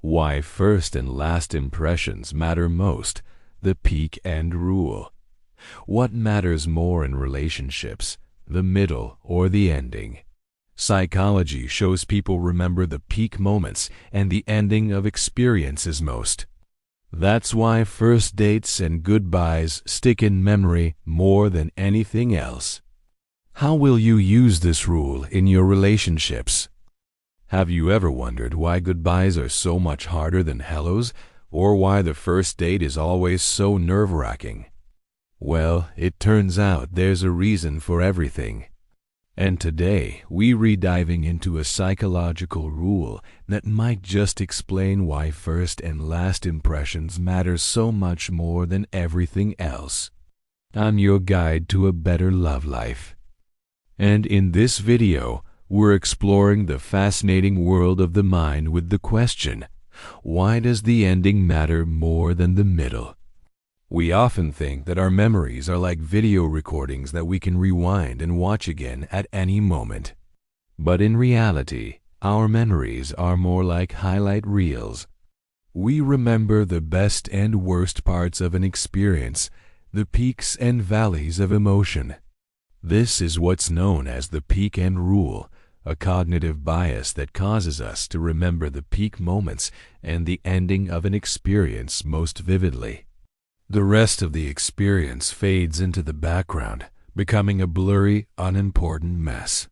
Why first and last impressions matter most, the peak and rule. What matters more in relationships, the middle or the ending? Psychology shows people remember the peak moments and the ending of experiences most. That's why first dates and goodbyes stick in memory more than anything else. How will you use this rule in your relationships? Have you ever wondered why goodbyes are so much harder than hellos, or why the first date is always so nerve-wracking? Well, it turns out there's a reason for everything. And today, we're diving into a psychological rule that might just explain why first and last impressions matter so much more than everything else. I'm your guide to a better love life. And in this video, we're exploring the fascinating world of the mind with the question, why does the ending matter more than the middle? We often think that our memories are like video recordings that we can rewind and watch again at any moment. But in reality, our memories are more like highlight reels. We remember the best and worst parts of an experience, the peaks and valleys of emotion. This is what's known as the peak and rule, a cognitive bias that causes us to remember the peak moments and the ending of an experience most vividly. The rest of the experience fades into the background, becoming a blurry, unimportant mess.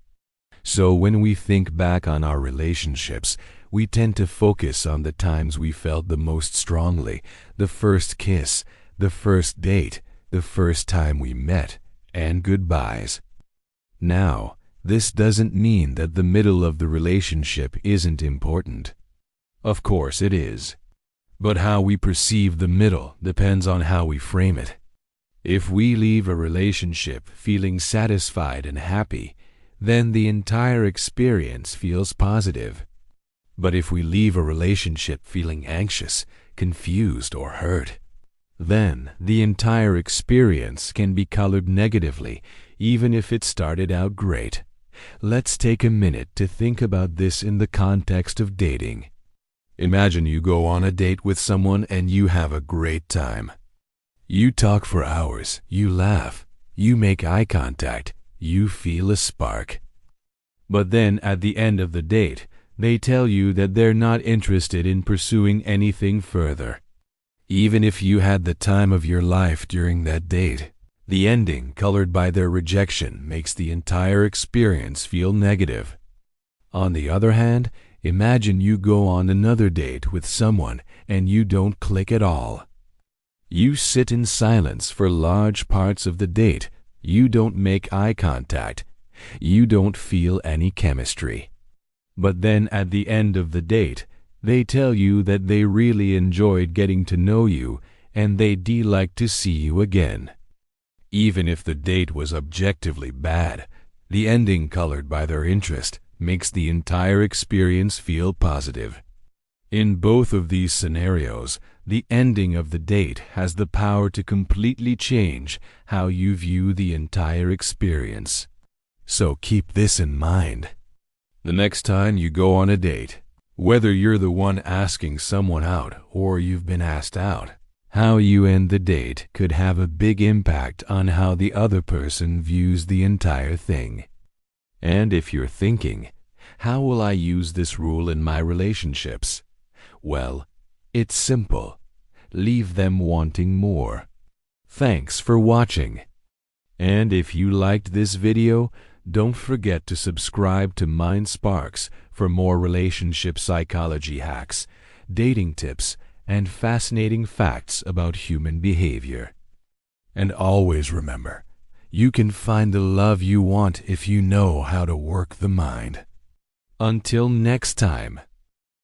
So when we think back on our relationships, we tend to focus on the times we felt the most strongly, the first kiss, the first date, the first time we met, and goodbyes. Now, this doesn't mean that the middle of the relationship isn't important. Of course it is. But how we perceive the middle depends on how we frame it. If we leave a relationship feeling satisfied and happy, then the entire experience feels positive. But if we leave a relationship feeling anxious, confused, or hurt, then the entire experience can be colored negatively, even if it started out great. Let's take a minute to think about this in the context of dating. Imagine you go on a date with someone and you have a great time. You talk for hours, you laugh, you make eye contact, you feel a spark. But then at the end of the date, they tell you that they're not interested in pursuing anything further. Even if you had the time of your life during that date, the ending colored by their rejection makes the entire experience feel negative. On the other hand, imagine you go on another date with someone and you don't click at all. You sit in silence for large parts of the date. You don't make eye contact. You don't feel any chemistry. But then at the end of the date, they tell you that they really enjoyed getting to know you and they'd like to see you again. Even if the date was objectively bad, the ending colored by their interest makes the entire experience feel positive. In both of these scenarios, the ending of the date has the power to completely change how you view the entire experience. So keep this in mind. The next time you go on a date, whether you're the one asking someone out or you've been asked out, how you end the date could have a big impact on how the other person views the entire thing. And if you're thinking, how will I use this rule in my relationships? Well, it's simple. Leave them wanting more. Thanks for watching. And if you liked this video, don't forget to subscribe to Mind Sparks for more relationship psychology hacks, dating tips, and fascinating facts about human behavior. And always remember, you can find the love you want if you know how to work the mind. Until next time.